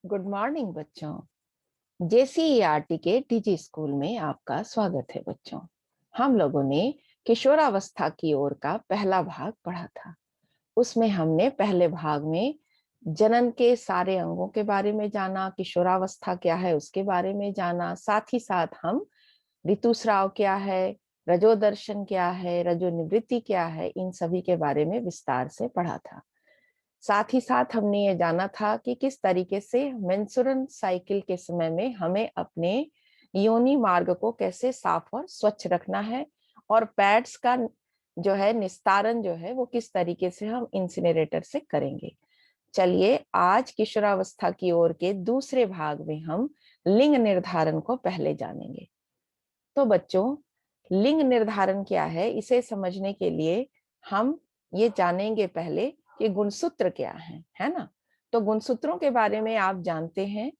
Good morning बच्चों। JCERT के TG school में आपका स्वागत है बच्चों। हम लोगों ने किशोरावस्था की ओर का पहला भाग पढ़ा था। उसमें हमने पहले भाग में जनन के सारे अंगों के बारे में जाना, किशोरावस्था क्या है उसके बारे में जाना, साथ ही साथ हम ऋतुस्राव क्या है, रजोदर्शन क्या है, रजोनिवृत्ति क्या है, इन सभी के बारे में विस्तार से पढ़ा था। साथ ही साथ हमने ये जाना था कि किस तरीके से मेंस्ट्रुअल साइकिल के समय में हमें अपने योनि मार्ग को कैसे साफ और स्वच्छ रखना है, और पैड्स का जो है निस्तारण जो है वो किस तरीके से हम इंसिनरेटर से करेंगे। चलिए आज किशोरावस्था की ओर के दूसरे भाग में हम लिंग निर्धारण को पहले जानेंगे। तो बच्चों, लिंग निर्धारण क्या है इसे समझने के लिए हम ये जानेंगे पहले कि गुणसूत्र क्या है ना। तो गुणसूत्रों के बारे में आप जानते हैं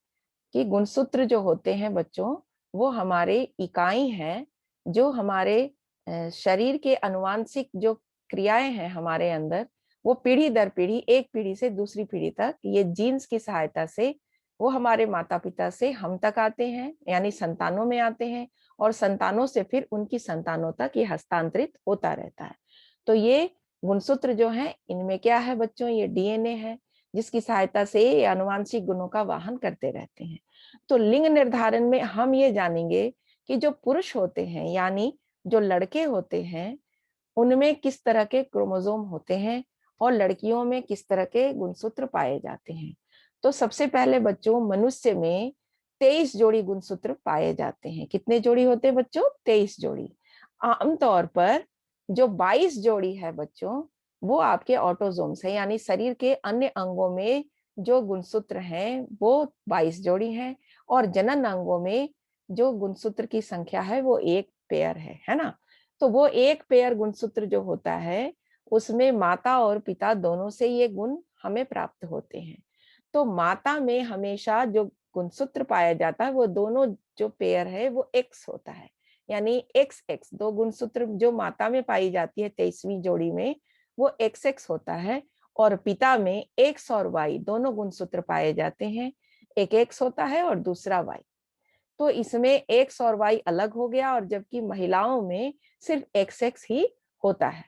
कि गुणसूत्र जो होते हैं बच्चों, वो हमारे इकाई हैं जो हमारे शरीर के अनुवांशिक जो क्रियाएं हैं हमारे अंदर, वो पीढ़ी दर पीढ़ी, एक पीढ़ी से दूसरी पीढ़ी तक, ये जीन्स की सहायता से वो हमारे माता पिता से हम तक आते हैं, यानी संतानों में आते हैं, और संतानों से फिर उनकी संतानों तक ये हस्तांतरित होता रहता है। तो ये गुणसूत्र जो है इनमें क्या है बच्चों, ये डीएनए है जिसकी सहायता से ये आनुवांशिक गुणों का वाहन करते रहते हैं। तो लिंग निर्धारण में हम ये जानेंगे कि जो पुरुष होते हैं यानी जो लड़के होते हैं उनमें किस तरह के क्रोमोसोम होते हैं और लड़कियों में किस तरह के गुणसूत्र पाए जाते हैं। तो सबसे पहले बच्चों, मनुष्य में 23 जोड़ी गुणसूत्र पाए जाते हैं। कितने जोड़ी होते हैं बच्चों? 23 जोड़ी। आमतौर पर जो 22 जोड़ी है बच्चों, वो आपके ऑटोजोम्स है, यानी शरीर के अन्य अंगों में जो गुणसूत्र हैं वो 22 जोड़ी हैं, और जनन अंगों में जो गुणसूत्र की संख्या है वो एक पेयर है ना। तो वो एक पेयर गुणसूत्र जो होता है उसमें माता और पिता दोनों से ये गुण हमें प्राप्त होते हैं। तो माता में हमेशा जो गुणसूत्र पाया जाता है वो दोनों जो पेयर है वो एक्स होता है, यानी एक्स एक्स, दो गुणसूत्र जो माता में पाई जाती है 23वीं जोड़ी में, वो एक्स एक्स होता है। और पिता में एक्स और वाई दोनों गुणसूत्र पाए जाते हैं, एक एक्स होता है और दूसरा वाई। तो इसमें एक्स और वाई अलग हो गया, और जबकि महिलाओं में सिर्फ एक्स एक्स ही होता है।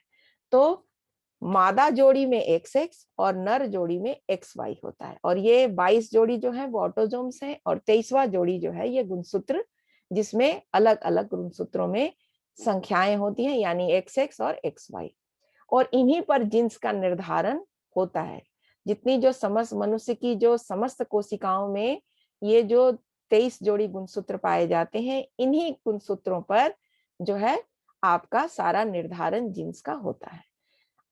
तो मादा जोड़ी में एक्स एक्स और नर जोड़ी में एक्स वाई होता है। और ये 22 जोड़ी जो है वो ऑटोजोम्स है, और 23वां जोड़ी जो है ये गुणसूत्र, जिसमें अलग अलग गुणसूत्रों में संख्याएं होती हैं, यानी एक्स एक्स और एक्स वाई। और इन्हीं पर जीन्स का निर्धारण होता है। जितनी जो समस्त मनुष्य की जो समस्त कोशिकाओं में ये जो 23 जोड़ी गुणसूत्र पाए जाते हैं, इन्हीं गुणसूत्रों पर जो है आपका सारा निर्धारण जीन्स का होता है।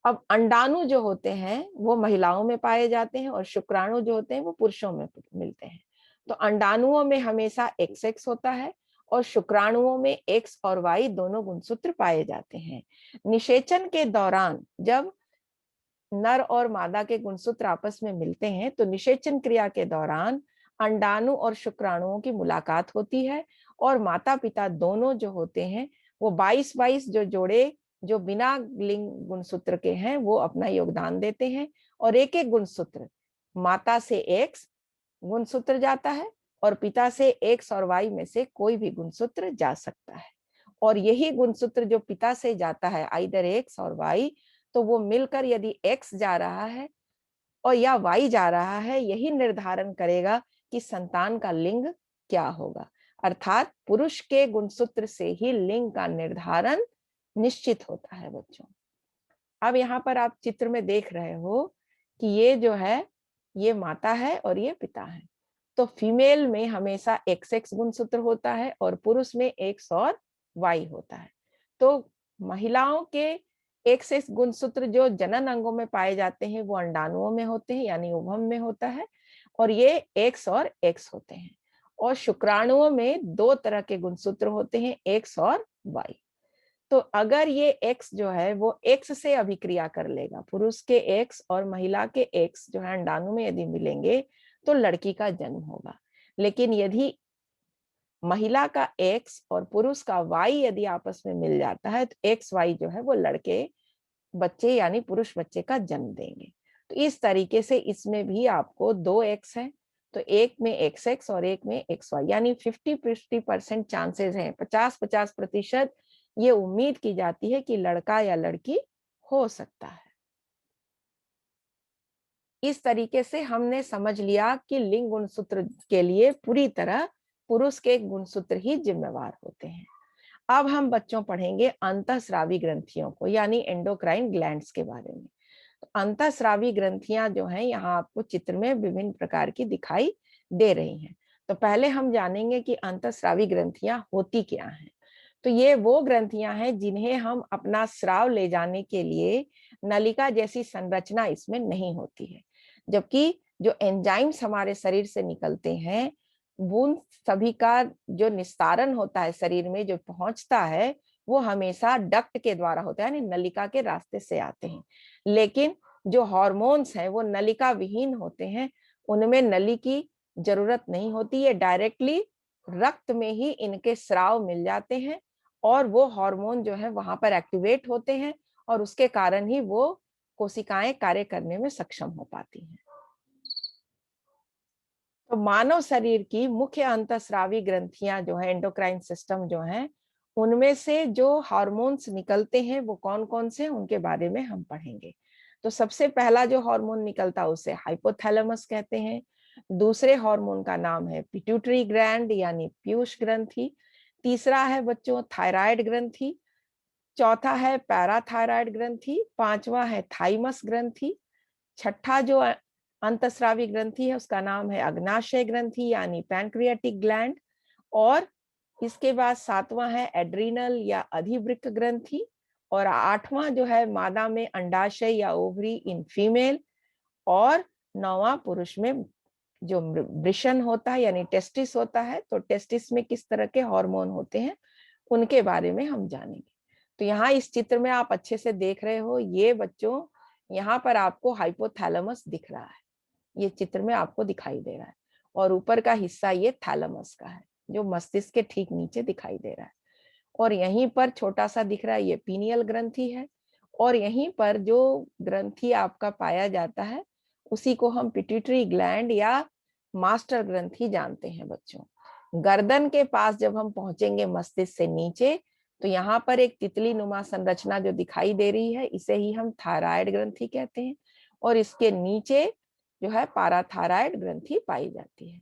अब अंडाणु जो होते हैं वो महिलाओं में पाए जाते हैं, और शुक्राणु जो होते हैं वो पुरुषों में मिलते हैं। तो अंडाणुओं में हमेशा एक्स एक्स होता है, और शुक्राणुओं में एक्स और वाई दोनों गुणसूत्र पाए जाते हैं। निषेचन के दौरान जब नर और मादा के गुणसूत्र आपस में मिलते हैं तो निषेचन क्रिया के दौरान अंडाणु और शुक्राणुओं की मुलाकात होती है, और माता पिता दोनों जो होते हैं वो 22-22 जो जोड़े जो बिना लिंग गुणसूत्र के हैं वो अपना योगदान देते हैं। और एक एक गुणसूत्र, माता से एक्स गुणसूत्र जाता है और पिता से एक्स और वाई में से कोई भी गुणसूत्र जा सकता है। और यही गुणसूत्र जो पिता से जाता है, आइदर एक्स और वाई, तो वो मिलकर यदि एक्स जा रहा है और या वाई जा रहा है, यही निर्धारण करेगा कि संतान का लिंग क्या होगा। अर्थात पुरुष के गुणसूत्र से ही लिंग का निर्धारण निश्चित होता है बच्चों। अब यहाँ पर आप चित्र में देख रहे हो कि ये जो है ये माता है और ये पिता है। तो फीमेल में हमेशा एक्स एक्स गुणसूत्र होता है और पुरुष में एक्स और वाई होता है। तो महिलाओं के एक्स एक्स गुणसूत्र जो जनन अंगों में पाए जाते हैं वो अंडाणुओं में होते हैं, यानी उभम में होता है, और ये एक्स और एक्स होते हैं। और शुक्राणुओं में दो तरह के गुणसूत्र होते हैं, एक्स और वाई। तो अगर ये एक्स जो है वो एक्स से अभिक्रिया कर लेगा, पुरुष के एक्स और महिला के एक्स जो है अंडाणु में यदि मिलेंगे तो लड़की का जन्म होगा। लेकिन यदि महिला का एक्स और पुरुष का वाई यदि आपस में मिल जाता है तो एक्स वाई जो है वो लड़के बच्चे यानी पुरुष बच्चे का जन्म देंगे। तो इस तरीके से इसमें भी आपको दो एक्स है तो एक में XX और एक में XY, यानी 50-50% चांसेस हैं, 50-50% ये उम्मीद की जाती है कि लड़का या लड़की हो सकता है। इस तरीके से हमने समझ लिया कि लिंग गुणसूत्र के लिए पूरी तरह पुरुष के गुणसूत्र ही जिम्मेवार होते हैं। अब हम बच्चों पढ़ेंगे अंतःस्रावी ग्रंथियों को, यानी एंडोक्राइन ग्लैंड्स के बारे में। तो अंतःस्रावी ग्रंथियां जो हैं यहाँ आपको चित्र में विभिन्न प्रकार की दिखाई दे रही हैं। तो पहले हम जानेंगे कि अंतःस्रावी ग्रंथियां होती क्या हैं। तो ये वो ग्रंथियां हैं जिन्हें हम अपना स्राव ले जाने के लिए, नलिका जैसी संरचना इसमें नहीं होती है, जबकि जो एंजाइम्स हमारे शरीर से निकलते हैं, उन सभी का जो निस्तारण होता है शरीर में, जो पहुंचता है, वो हमेशा डक्ट के द्वारा होता है, यानी नलिका के रास्ते से आते हैं। लेकिन जो हार्मोन्स हैं वो नलिका विहीन होते हैं, उनमें नली की जरूरत नहीं होती है, डायरेक्टली रक्त में ही इनके स्राव मिल जाते हैं और वो हार्मोन जो है वहां पर एक्टिवेट होते हैं और उसके कारण ही वो कोशिकाएं कार्य करने में सक्षम हो पाती हैं। तो मानव शरीर की मुख्य अंतःस्रावी ग्रंथियां जो है, एंडोक्राइन सिस्टम जो है, उनमें से जो हार्मोन्स निकलते हैं वो कौन कौन से हैं उनके बारे में हम पढ़ेंगे। तो सबसे पहला जो हार्मोन निकलता है उसे हाइपोथैलेमस कहते हैं। दूसरे हार्मोन का नाम है पिट्यूटरी ग्लैंड यानी पीयूष ग्रंथि। तीसरा है बच्चों थायराइड ग्रंथि। चौथा है पैराथायराइड ग्रंथि। पांचवा है थाइमस ग्रंथि। छठा जो अंतःस्रावी ग्रंथि है उसका नाम है अग्नाशय ग्रंथि यानी पैनक्रियाटिक ग्लैंड। और इसके बाद सातवां है एड्रिनल या अधिवृक्क ग्रंथि। और आठवां जो है मादा में अंडाशय या ओवरी इन फीमेल। और नौवां पुरुष में जो वृषण होता है यानी टेस्टिस होता है। तो टेस्टिस में किस तरह के हार्मोन होते हैं उनके बारे में हम जानेंगे। तो यहाँ इस चित्र में आप अच्छे से देख रहे हो, ये बच्चों यहाँ पर आपको हाइपोथैलेमस दिख रहा है, ये चित्र में आपको दिखाई दे रहा है। और ऊपर का हिस्सा ये थैलेमस का है जो मस्तिष्क के ठीक नीचे दिखाई दे रहा है। और यहीं पर छोटा सा दिख रहा है ये पीनियल ग्रंथि है। और यहीं पर जो ग्रंथि आपका पाया जाता है उसी को हम पिट्यूटरी ग्लैंड या मास्टर ग्रंथि जानते हैं बच्चों। गर्दन के पास जब हम पहुंचेंगे मस्तिष्क से नीचे, तो यहाँ पर एक तितली नुमा संरचना जो दिखाई दे रही है इसे ही हम थायराइड ग्रंथि कहते हैं। और इसके नीचे जो है पाराथायराइड ग्रंथि पाई जाती है।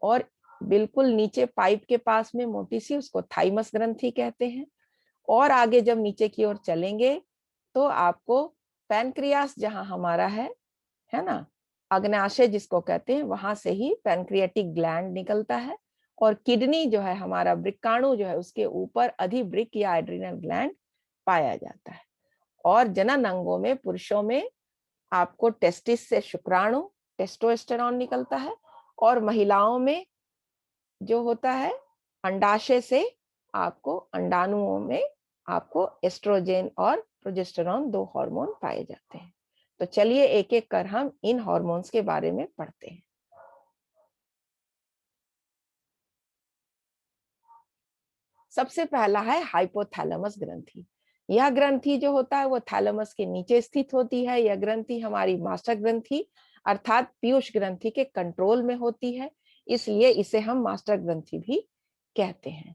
और बिल्कुल नीचे पाइप के पास में मोटी सी, उसको थाइमस ग्रंथि कहते हैं। और आगे जब नीचे की ओर चलेंगे तो आपको पैनक्रियास जहां हमारा है ना, अग्नाशय जिसको कहते हैं, वहां से ही पैनक्रियाटिक ग्लैंड निकलता है। और किडनी जो है हमारा वृक्काणु जो है उसके ऊपर अधिवृक्क या एड्रिनल ग्लैंड पाया जाता है। और जनन अंगों में पुरुषों में आपको टेस्टिस से शुक्राणु टेस्टोस्टेरोन निकलता है। और महिलाओं में जो होता है अंडाशय से आपको अंडाणुओं में आपको एस्ट्रोजेन और प्रोजेस्टेरॉन दो हार्मोन पाए जाते हैं। तो चलिए एक एक कर हम इन हार्मोन्स के बारे में पढ़ते हैं। सबसे पहला है हाइपोथैलेमस ग्रंथि। यह ग्रंथि जो होता है वो थैलेमस के नीचे स्थित होती है। यह ग्रंथि हमारी मास्टर ग्रंथि अर्थात पीयूष ग्रंथि के कंट्रोल में होती है, इसलिए इसे हम मास्टर ग्रंथि भी कहते हैं।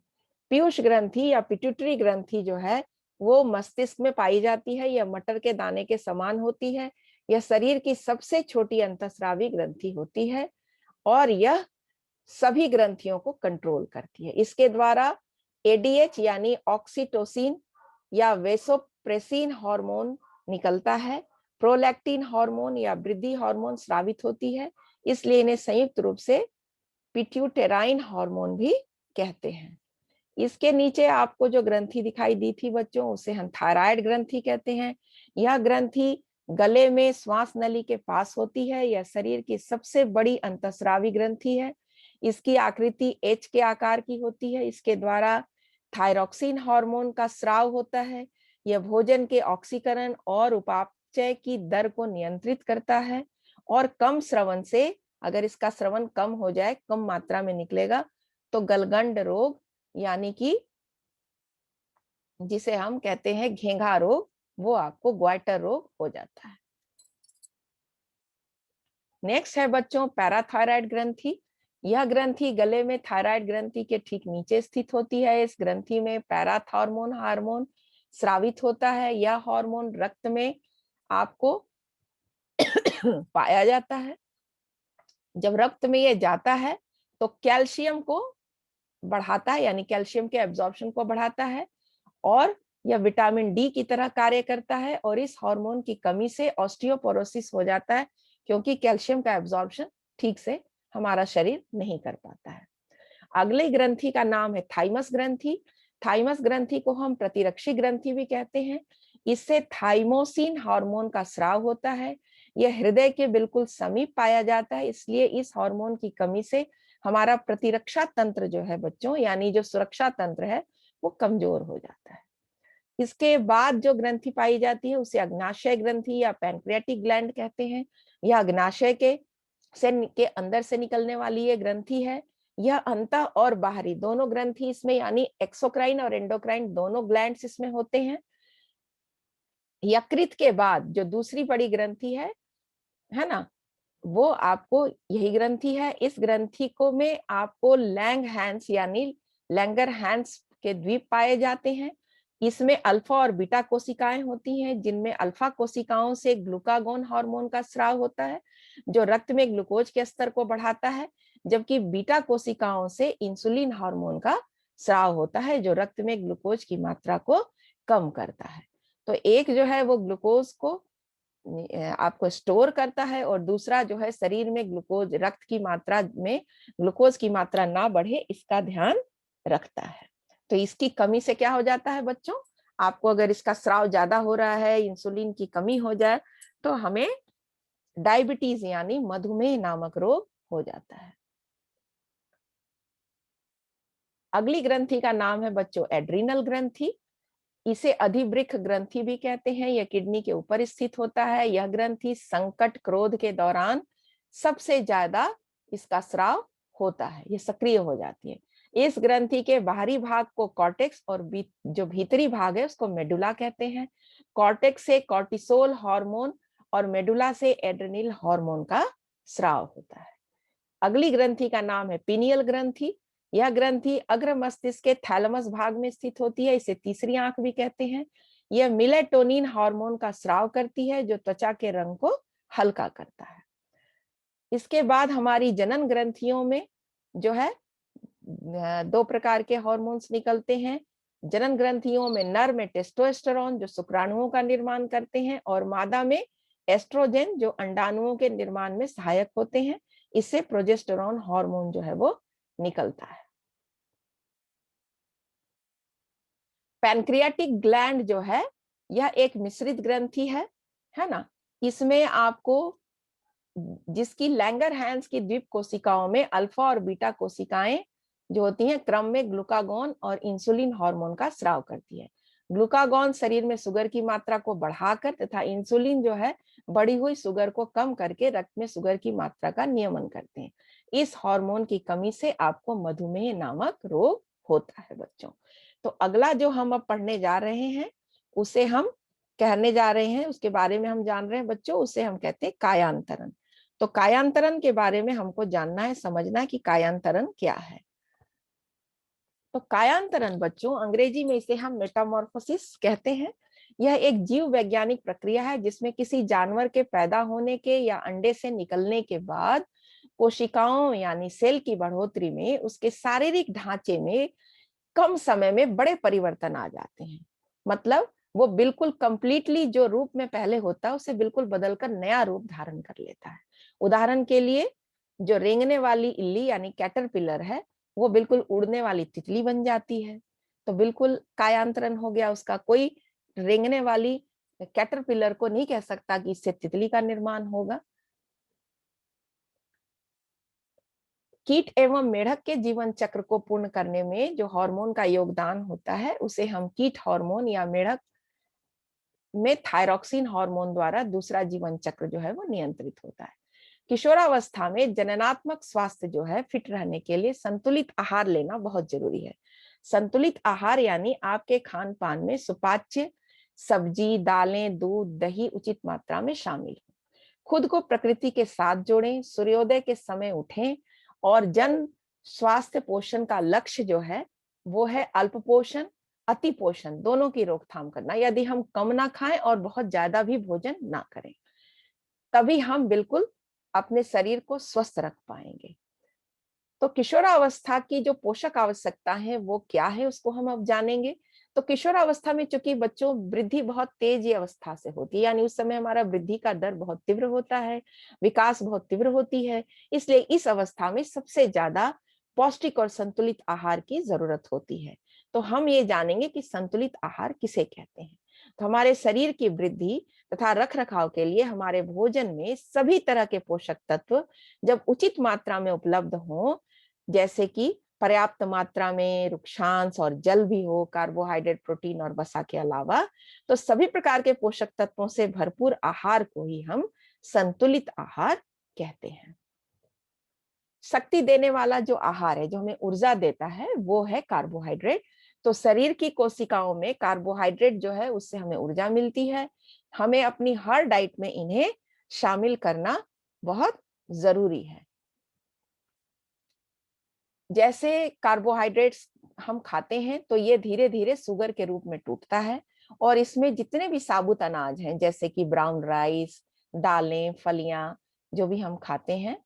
पीयूष ग्रंथि या पिट्यूटरी ग्रंथि जो है वो मस्तिष्क में पाई जाती है। यह मटर के दाने के समान होती है। यह शरीर की सबसे छोटी अंतःस्रावी ग्रंथि होती है और यह सभी ग्रंथियों को कंट्रोल करती है। इसके द्वारा एडीएच यानी ऑक्सीटोसिन या वेसोप्रेसिन हार्मोन निकलता है। प्रोलैक्टिन हार्मोन या वृद्धि हार्मोन स्रावित होती है, इसलिए इन्हें संयुक्त रूप से पिट्यूटेराइन हार्मोन भी कहते हैं। इसके नीचे आपको जो ग्रंथि दिखाई दी थी बच्चों उसे हम थायराइड ग्रंथि कहते हैं। यह ग्रंथि गले में श्वास नली के पास होती है। यह शरीर की सबसे बड़ी अंतःस्रावी ग्रंथि है। इसकी आकृति एच के आकार की होती है। इसके द्वारा थायरॉक्सिन हार्मोन का स्राव होता है। यह भोजन के ऑक्सीकरण और उपापचय की दर को नियंत्रित करता है। और कम श्रवण से, अगर इसका श्रवण कम हो जाए, कम मात्रा में निकलेगा, तो गलगंड रोग यानी कि जिसे हम कहते हैं घेंघा रोग, वो आपको ग्वाइटर रोग हो जाता है। नेक्स्ट है बच्चों पैराथायराइड ग्रंथि। यह ग्रंथि गले में थायराइड ग्रंथि के ठीक नीचे स्थित होती है। इस ग्रंथि में पैराथॉर्मोन हार्मोन स्रावित होता है। यह हार्मोन रक्त में आपको पाया जाता है। जब रक्त में ये जाता है तो कैल्शियम को बढ़ाता है, यानी कैल्शियम के एब्जॉर्प्शन को बढ़ाता है, और यह विटामिन डी की तरह कार्य करता है। और इस हार्मोन की कमी से ऑस्टियोपोरोसिस हो जाता है, क्योंकि कैल्शियम का एब्जॉर्प्शन ठीक से हमारा शरीर नहीं कर पाता है। अगली ग्रंथि का नाम है थाइमस ग्रंथि। थाइमस ग्रंथि को हम प्रतिरक्षी ग्रंथि भी कहते हैं। इससे थाइमोसिन हार्मोन का स्राव होता है। यह हृदय के बिल्कुल समीप पाया जाता है, इसलिए इस हार्मोन की कमी से हमारा प्रतिरक्षा तंत्र जो है बच्चों, यानी जो सुरक्षा तंत्र है, वो कमजोर हो जाता है। इसके बाद जो ग्रंथि पाई जाती है उसे अग्नाशय ग्रंथि या पैंक्रियाटिक ग्लैंड कहते हैं। यह अग्नाशय के अंदर से निकलने वाली ये ग्रंथि है। यह अंतः और बाहरी दोनों ग्रंथि इसमें, यानी एक्सोक्राइन और एंडोक्राइन दोनों ग्लैंड्स इसमें होते हैं। यकृत के बाद जो दूसरी बड़ी ग्रंथि है ना, वो आपको यही ग्रंथि है। इस ग्रंथि को में आपको लैंग हैंस यानी लैंगर हैंस के द्वीप पाए जाते हैं। इसमें अल्फा और बीटा कोशिकाएं होती हैं, जिनमें अल्फा कोशिकाओं से ग्लूकागोन हार्मोन का स्राव होता है, जो रक्त में ग्लूकोज के स्तर को बढ़ाता है, जबकि बीटा कोशिकाओं से इंसुलिन हार्मोन का स्राव होता है, जो रक्त में ग्लूकोज की मात्रा को कम करता है। तो एक जो है वो ग्लूकोज को आपको स्टोर करता है, और दूसरा जो है शरीर में ग्लूकोज, रक्त की मात्रा में ग्लूकोज की मात्रा ना बढ़े इसका ध्यान रखता है। तो इसकी कमी से क्या हो जाता है बच्चों, आपको अगर इसका स्राव ज्यादा हो रहा है, इंसुलिन की कमी हो जाए, तो हमें डायबिटीज यानी मधुमेह नामक रोग हो जाता है। अगली ग्रंथि का नाम है बच्चों एड्रिनल ग्रंथि। इसे अधिवृक्क ग्रंथि भी कहते हैं। यह किडनी के ऊपर स्थित होता है। यह ग्रंथि संकट क्रोध के दौरान सबसे ज्यादा इसका स्राव होता है, ये सक्रिय हो जाती है। इस ग्रंथि के बाहरी भाग को कॉर्टेक्स और जो भीतरी भाग है उसको मेडुला कहते हैं। कॉर्टेक्स से कॉर्टिसोल हार्मोन और मेडुला से एड्रेनल हार्मोन का स्राव होता है। अगली ग्रंथि का नाम है पीनियल ग्रंथि। यह ग्रंथि अग्र मस्तिष्क के थैलेमस भाग में स्थित होती है। इसे तीसरी आंख भी कहते हैं। यह मेलेटोनिन हार्मोन का स्राव करती है, जो त्वचा के रंग को हल्का करता है। इसके बाद हमारी जनन ग्रंथियों में जो है दो प्रकार के हार्मोन्स निकलते हैं। जनन ग्रंथियों में नर में टेस्टोस्टेरोन जो शुक्राणुओं का निर्माण करते हैं, और मादा में एस्ट्रोजन जो अंडाणुओं के निर्माण में सहायक होते हैं। इससे प्रोजेस्टेरोन हार्मोन जो है वो निकलता है। पैनक्रियाटिक ग्लैंड जो है यह एक मिश्रित ग्रंथि है ना। इसमें आपको, जिसकी लैंगर हैंस की द्वीप कोशिकाओं में अल्फा और बीटा कोशिकाएं जो होती हैं क्रम में ग्लूकागोन और इंसुलिन हार्मोन का स्राव करती है। ग्लूकागोन शरीर में शुगर की मात्रा को बढ़ाकर तथा इंसुलिन जो है बढ़ी हुई शुगर को कम करके रक्त में शुगर की मात्रा का नियमन करते हैं। इस हार्मोन की कमी से आपको मधुमेह नामक रोग होता है बच्चों। तो अगला जो हम अब पढ़ने जा रहे हैं उसे हम कहने जा रहे हैं, उसके बारे में हम जान रहे हैं बच्चों, उसे हम कहते हैं कायांतरण। तो कायांतरण के बारे में हमको जानना है, समझना है कि कायांतरण क्या है। तो कायांतरण बच्चों, अंग्रेजी में इसे हम मेटामॉर्फोसिस कहते हैं। यह एक जीव वैज्ञानिक प्रक्रिया है जिसमें किसी जानवर के पैदा होने के या अंडे से निकलने के बाद कोशिकाओं यानी सेल की बढ़ोतरी में उसके शारीरिक ढांचे में कम समय में बड़े परिवर्तन आ जाते हैं। मतलब वो बिल्कुल कंप्लीटली जो रूप में पहले होता है उसे बिल्कुल बदलकर नया रूप धारण कर लेता है। उदाहरण के लिए जो रेंगने वाली इल्ली यानी कैटरपिलर है, वो बिल्कुल उड़ने वाली तितली बन जाती है। तो बिल्कुल कायांतरण हो गया उसका। कोई रेंगने वाली कैटरपिलर को नहीं कह सकता कि इससे तितली का निर्माण होगा। कीट एवं मेढक के जीवन चक्र को पूर्ण करने में जो हार्मोन का योगदान होता है उसे हम कीट हार्मोन, या मेढक में थायरॉक्सिन हार्मोन द्वारा दूसरा जीवन चक्र जो है वो नियंत्रित होता है। किशोरावस्था में जननात्मक स्वास्थ्य जो है फिट रहने के लिए संतुलित आहार लेना बहुत जरूरी है। संतुलित आहार यानी आपके खान पान में सुपाच्य सब्जी, दालें, दूध, दही उचित मात्रा में शामिल हो। खुद को प्रकृति के साथ जोड़ें, सूर्योदय के समय उठें और जन स्वास्थ्य पोषण का लक्ष्य जो है वो है अल्प पोषण, अति पोषण दोनों की रोकथाम करना। यदि हम कम ना खाएं और बहुत ज्यादा भी भोजन ना करें, तभी हम बिल्कुल अपने शरीर को स्वस्थ रख पाएंगे। तो किशोरावस्था की जो पोषक आवश्यकता है वो क्या है, उसको हम अब जानेंगे। तो किशोरावस्था में चूंकि बच्चों वृद्धि बहुत तेज अवस्था से होती है, यानी उस समय हमारा वृद्धि का दर बहुत तीव्र होता है, विकास बहुत तीव्र होती है, इसलिए इस अवस्था में सबसे ज्यादा पौष्टिक और संतुलित आहार की जरूरत होती है। तो हम ये जानेंगे कि संतुलित आहार किसे कहते हैं। तो हमारे शरीर की वृद्धि तथा रख रखाव के लिए हमारे भोजन में सभी तरह के पोषक तत्व जब उचित मात्रा में उपलब्ध हो, जैसे कि पर्याप्त मात्रा में वृक्षांश और जल भी हो, कार्बोहाइड्रेट, प्रोटीन और वसा के अलावा, तो सभी प्रकार के पोषक तत्वों से भरपूर आहार को ही हम संतुलित आहार कहते हैं। शक्ति देने वाला जो आहार है, जो हमें ऊर्जा देता है, वो है कार्बोहाइड्रेट। तो शरीर की कोशिकाओं में कार्बोहाइड्रेट जो है उससे हमें ऊर्जा मिलती है। हमें अपनी हर डाइट में इन्हें शामिल करना बहुत जरूरी है। जैसे कार्बोहाइड्रेट्स हम खाते हैं तो ये धीरे धीरे शुगर के रूप में टूटता है, और इसमें जितने भी साबुत अनाज हैं जैसे कि ब्राउन राइस, दालें, फलियां, जो भी हम खाते हैं,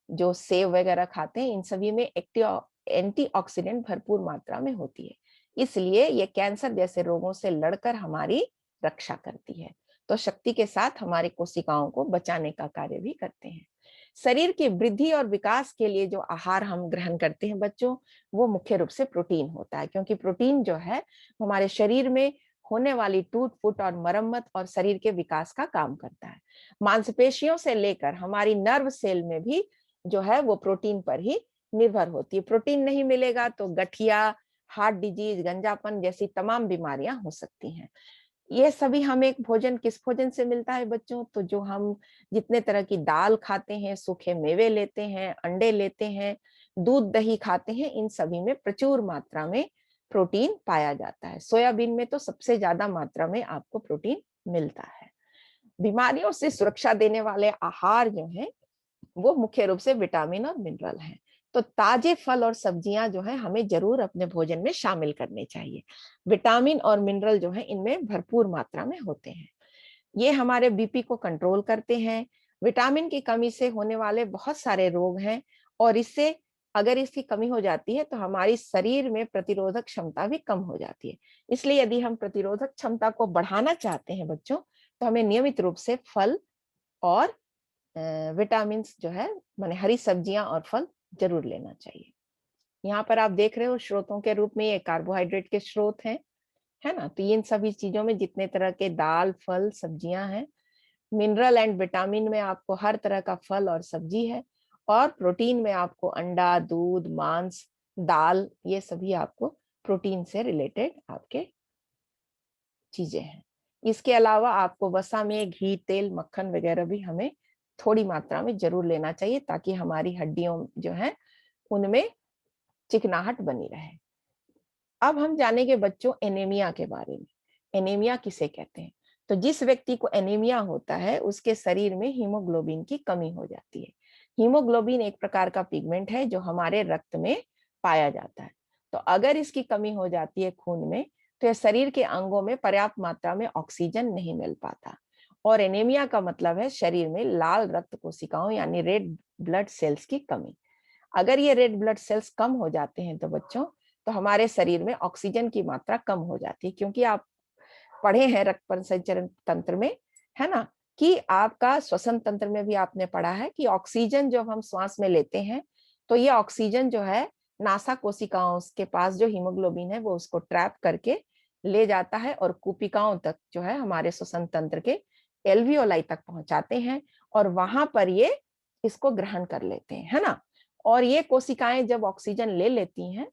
जो सेव वगैरह खाते हैं, इन सभी में एंटीऑक्सीडेंट भरपूर मात्रा में होती है। इसलिए ये कैंसर जैसे रोगों से लड़कर हमारी रक्षा करती है, तो शक्ति के साथ हमारी कोशिकाओं को बचाने का कार्य भी करते हैं। शरीर की वृद्धि और विकास के लिए जो आहार हम ग्रहण करते हैं बच्चों, वो मुख्य रूप से प्रोटीन होता है, क्योंकि प्रोटीन जो है हमारे शरीर में होने वाली टूट फूट और मरम्मत और शरीर के विकास का काम करता है। मांसपेशियों से लेकर हमारी नर्व सेल में भी जो है वो प्रोटीन पर ही निर्भर होती है। प्रोटीन नहीं मिलेगा तो गठिया, हार्ट डिजीज, गंजापन जैसी तमाम बीमारियां हो सकती हैं। ये सभी हमें भोजन किस भोजन से मिलता है बच्चों, तो जो हम जितने तरह की दाल खाते हैं, सूखे मेवे लेते हैं, अंडे लेते हैं, दूध दही खाते हैं, इन सभी में प्रचुर मात्रा में प्रोटीन पाया जाता है। सोयाबीन में तो सबसे ज्यादा मात्रा में आपको प्रोटीन मिलता है। बीमारियों से सुरक्षा देने वाले आहार जो है वो मुख्य रूप से विटामिन और मिनरल हैं। तो ताजे फल और सब्जियां जो है हमें जरूर अपने भोजन में शामिल करने चाहिए। विटामिन और मिनरल जो है इनमें भरपूर मात्रा में होते हैं। ये हमारे बीपी को कंट्रोल करते हैं। विटामिन की कमी से होने वाले बहुत सारे रोग हैं, और इससे अगर इसकी कमी हो जाती है तो हमारी शरीर में प्रतिरोधक क्षमता भी कम हो जाती है। इसलिए यदि हम प्रतिरोधक क्षमता को बढ़ाना चाहते हैं बच्चों, तो हमें नियमित रूप से फल और विटामिन जो है माने हरी सब्जियां और फल जरूर लेना चाहिए। यहाँ पर आप देख रहे हो स्रोतों के रूप में ये कार्बोहाइड्रेट के स्रोत हैं, है ना। तो इन सभी चीजों में जितने तरह के दाल, फल, सब्जियां हैं, मिनरल एंड विटामिन में आपको हर तरह का फल और सब्जी है, और प्रोटीन में आपको अंडा, दूध, मांस, दाल, ये सभी आपको प्रोटीन से रिलेटेड आपके चीजें हैं। इसके अलावा आपको वसा में घी, तेल, मक्खन वगैरह भी हमें थोड़ी मात्रा में जरूर लेना चाहिए, ताकि हमारी हड्डियों जो है उनमें चिकनाहट बनी रहे। अब हम जानेंगे बच्चों एनीमिया के बारे में। एनीमिया किसे कहते हैं? तो जिस व्यक्ति को एनीमिया होता है उसके शरीर में हीमोग्लोबिन की कमी हो जाती है। हीमोग्लोबिन एक प्रकार का पिगमेंट है जो हमारे रक्त में पाया जाता है। तो अगर इसकी कमी हो जाती है खून में, तो यह शरीर के अंगों में पर्याप्त मात्रा में ऑक्सीजन नहीं मिल पाता, और एनीमिया का मतलब है शरीर में लाल रक्त कोशिकाओं यानी रेड ब्लड सेल्स की कमी। अगर ये रेड ब्लड सेल्स कम हो जाते हैं तो बच्चों, तो हमारे शरीर में ऑक्सीजन की मात्रा कम हो जाती है, क्योंकि आप पढ़े हैं रक्त परिसंचरण तंत्र में, है ना, कि आपका श्वसन तंत्र में भी आपने पढ़ा है कि ऑक्सीजन जब हम श्वास में लेते हैं तो ये ऑक्सीजन जो है नासा कोशिकाओं के पास जो हीमोग्लोबिन है वो उसको ट्रैप करके ले जाता है, और कूपिकाओं तक जो है हमारे श्वसन तंत्र के एल्वियोलाई तक पहुंचाते हैं, और वहां पर ये इसको ग्रहण कर लेते हैं, है ना। और ये कोशिकाएं जब ऑक्सीजन ले लेती हैं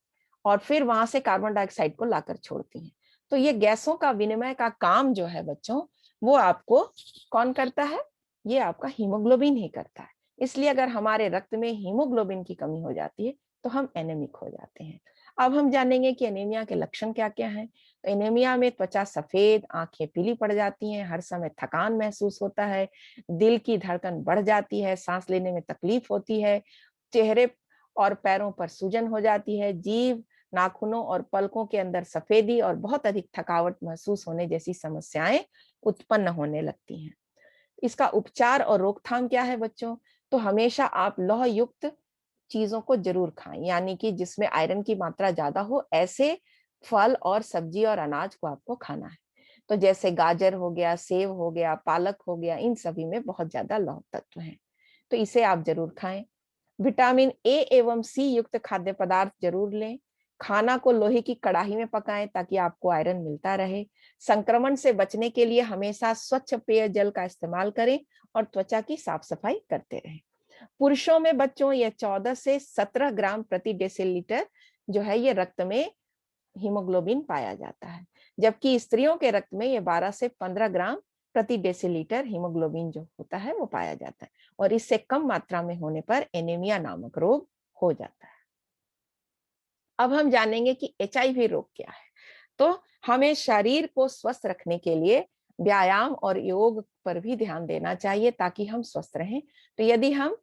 और फिर वहां से कार्बन डाइऑक्साइड को लाकर छोड़ती हैं, तो ये गैसों का विनिमय का काम जो है बच्चों, वो आपको कौन करता है? ये आपका हीमोग्लोबिन ही करता है। इसलिए अगर हमारे रक्त में हीमोग्लोबिन की कमी हो जाती है तो हम एनेमिक हो जाते हैं। अब हम जानेंगे कि एनीमिया के लक्षण क्या-क्या हैं। तो एनीमिया में त्वचा सफेद, आंखें पीली पड़ जाती हैं, हर समय थकान महसूस होता है, दिल की धड़कन बढ़ जाती है, सांस लेने में तकलीफ होती है, चेहरे और पैरों पर सूजन हो जाती है, जीभ, नाखूनों और पलकों के अंदर सफेदी और बहुत अधिक थकावट महसूस होने जैसी समस्याएं उत्पन्न होने लगती हैं। इसका उपचार और रोकथाम क्या है बच्चों? तो हमेशा आप लौह युक्त चीजों को जरूर खाएं, यानी कि जिसमें आयरन की मात्रा ज्यादा हो, ऐसे फल और सब्जी और अनाज को आपको खाना है। तो जैसे गाजर हो गया, सेब हो गया, पालक हो गया, इन सभी में बहुत ज्यादा लौह तत्व हैं, तो इसे आप जरूर खाएं। विटामिन ए एवं सी युक्त खाद्य पदार्थ जरूर लें। खाना को लोहे की कढ़ाई में पकाएं ताकि आपको आयरन मिलता रहे। संक्रमण से बचने के लिए हमेशा स्वच्छ पेय जल का इस्तेमाल करें और त्वचा की साफ सफाई करते रहें। पुरुषों में बच्चों ये 14 से 17 ग्राम प्रति डेसीलीटर जो है ये रक्त में हीमोग्लोबिन पाया जाता है, जबकि स्त्रियों के रक्त में ये 12 से 15 ग्राम प्रति डेसीलीटर हीमोग्लोबिन जो होता है वो पाया जाता है, और इससे कम मात्रा में होने पर एनीमिया नामक रोग हो जाता है। अब हम जानेंगे कि एचआईवी रोग क्या है। तो हमें शरीर को स्वस्थ रखने के लिए व्यायाम और योग पर भी ध्यान देना चाहिए ताकि हम स्वस्थ रहें। तो यदि हम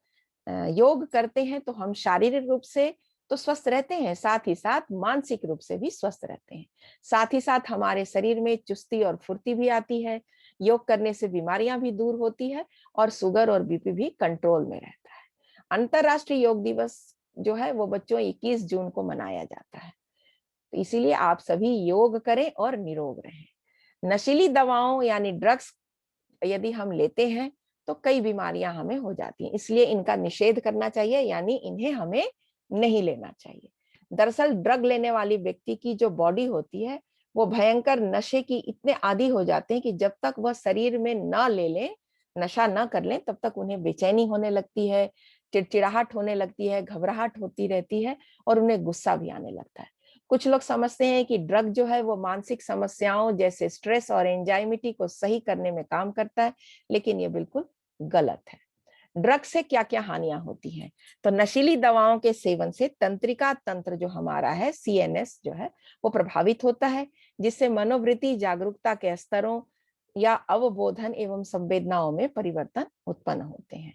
योग करते हैं तो हम शारीरिक रूप से तो स्वस्थ रहते हैं, साथ ही साथ मानसिक रूप से भी स्वस्थ रहते हैं। साथ ही साथ हमारे शरीर में चुस्ती और फुर्ती भी आती है। योग करने से बीमारियां भी दूर होती है और शुगर और बीपी भी कंट्रोल में रहता है। अंतरराष्ट्रीय योग दिवस जो है वो बच्चों 21 जून को मनाया जाता है। तो इसीलिए आप सभी योग करें और निरोग रहें। नशीली दवाओं यानी ड्रग्स यदि हम लेते हैं तो कई बीमारियां हमें हो जाती हैं, इसलिए इनका निषेध करना चाहिए, यानी इन्हें हमें नहीं लेना चाहिए। दरअसल ड्रग लेने वाली व्यक्ति की जो बॉडी होती है वो भयंकर नशे की इतने आदी हो जाते हैं कि जब तक वह शरीर में ना ले लें, नशा ना कर लें, तब तक उन्हें बेचैनी होने लगती है, चिड़चिड़ाहट होने लगती है, घबराहट होती रहती है और उन्हें गुस्सा भी आने लगता है। कुछ लोग समझते हैं कि ड्रग जो है वो मानसिक समस्याओं जैसे स्ट्रेस और एंजाइटी को सही करने में काम करता है, लेकिन ये बिल्कुल गलत है। ड्रग से क्या क्या हानियां होती हैं? तो नशीली दवाओं के सेवन से तंत्रिका तंत्र जो हमारा है, सीएनएस जो है वो प्रभावित होता है, जिससे मनोवृत्ति, जागरूकता के स्तरों या अवबोधन एवं संवेदनाओं में परिवर्तन उत्पन्न होते हैं।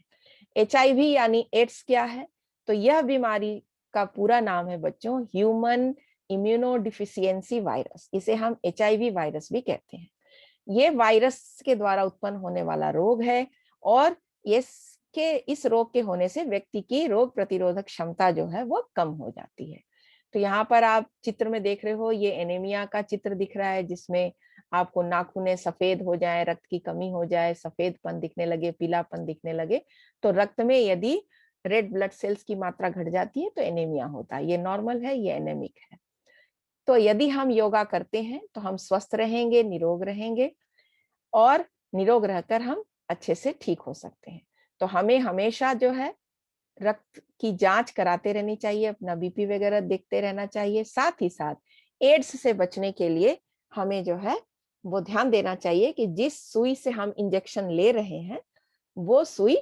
एचआईवी यानी एड्स क्या है? तो यह बीमारी का पूरा नाम है बच्चों ह्यूमन इम्यूनोडिफिशियंसी वायरस। इसे हम एचआईवी वायरस भी कहते हैं। ये वायरस के द्वारा उत्पन्न होने वाला रोग है और इस रोग के होने से व्यक्ति की रोग प्रतिरोधक क्षमता जो है वो कम हो जाती है। तो यहाँ पर आप चित्र में देख रहे हो, ये एनीमिया का चित्र दिख रहा है, जिसमें आपको नाखूने सफेद हो जाए, रक्त की कमी हो जाए, सफेदपन दिखने लगे, पीलापन दिखने लगे। तो रक्त में यदि रेड ब्लड सेल्स की मात्रा घट जाती है तो एनीमिया होता है। ये नॉर्मल है, ये एनेमिक है। तो यदि हम योगा करते हैं तो हम स्वस्थ रहेंगे, निरोग रहेंगे, और निरोग रहकर हम अच्छे से ठीक हो सकते हैं। तो हमें हमेशा जो है रक्त की जांच कराते रहनी चाहिए, अपना बीपी वगैरह देखते रहना चाहिए। साथ ही साथ एड्स से बचने के लिए हमें जो है वो ध्यान देना चाहिए कि जिस सुई से हम इंजेक्शन ले रहे हैं वो सुई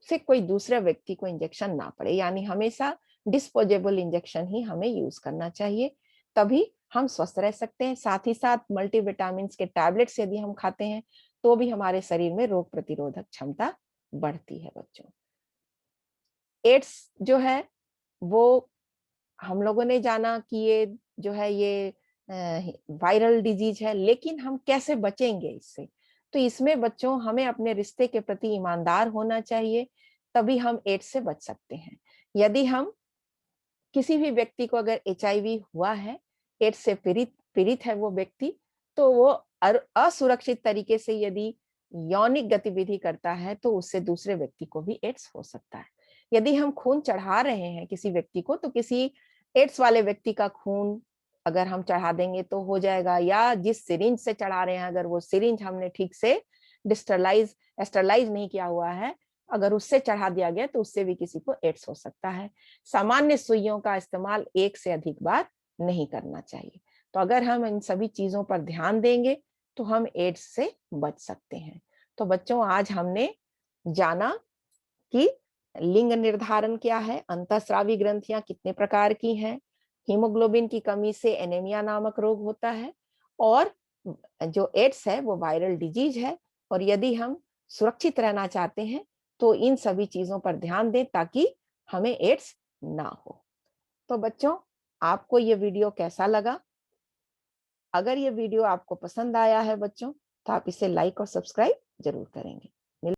से कोई दूसरे व्यक्ति को इंजेक्शन ना पड़े, यानी हमेशा डिस्पोजेबल इंजेक्शन ही हमें यूज करना चाहिए, तभी हम स्वस्थ रह सकते हैं। साथ ही साथ मल्टीविटामिन के टैबलेट्स यदि हम खाते हैं तो भी हमारे शरीर में रोग प्रतिरोधक क्षमता बढ़ती है बच्चों। एड्स जो है वो हम लोगों ने जाना कि ये जो है ये वायरल डिजीज है, लेकिन हम कैसे बचेंगे इससे? तो इसमें बच्चों हमें अपने रिश्ते के प्रति ईमानदार होना चाहिए, तभी हम एड्स से बच सकते हैं। यदि हम किसी भी व्यक्ति को अगर एचआईवी हुआ है, एड्स से पीड़ित पीड़ित है वो व्यक्ति, तो वो असुरक्षित तरीके से यदि यौनिक गतिविधि करता है तो उससे दूसरे व्यक्ति को भी एड्स हो सकता है। यदि हम खून चढ़ा रहे हैं किसी व्यक्ति को, तो किसी एड्स वाले व्यक्ति का खून अगर हम चढ़ा देंगे तो हो जाएगा, या जिस सिरिंज से चढ़ा रहे हैं अगर वो सिरिंज हमने ठीक से स्टरलाइज नहीं किया हुआ है, अगर उससे चढ़ा दिया गया तो उससे भी किसी को एड्स हो सकता है। सामान्य सुइयों का इस्तेमाल एक से अधिक बार नहीं करना चाहिए। तो अगर हम इन सभी चीजों पर ध्यान देंगे तो हम एड्स से बच सकते हैं। तो बच्चों आज हमने जाना कि लिंग निर्धारण क्या है, अंतःस्रावी ग्रंथियां कितने प्रकार की हैं, हीमोग्लोबिन की कमी से एनीमिया नामक रोग होता है, और जो एड्स है वो वायरल डिजीज है। और यदि हम सुरक्षित रहना चाहते हैं तो इन सभी चीजों पर ध्यान दें ताकि हमें एड्स ना हो। तो बच्चों, आपको ये वीडियो कैसा लगा? अगर ये वीडियो आपको पसंद आया है बच्चों, तो आप इसे लाइक और सब्सक्राइब जरूर करेंगे।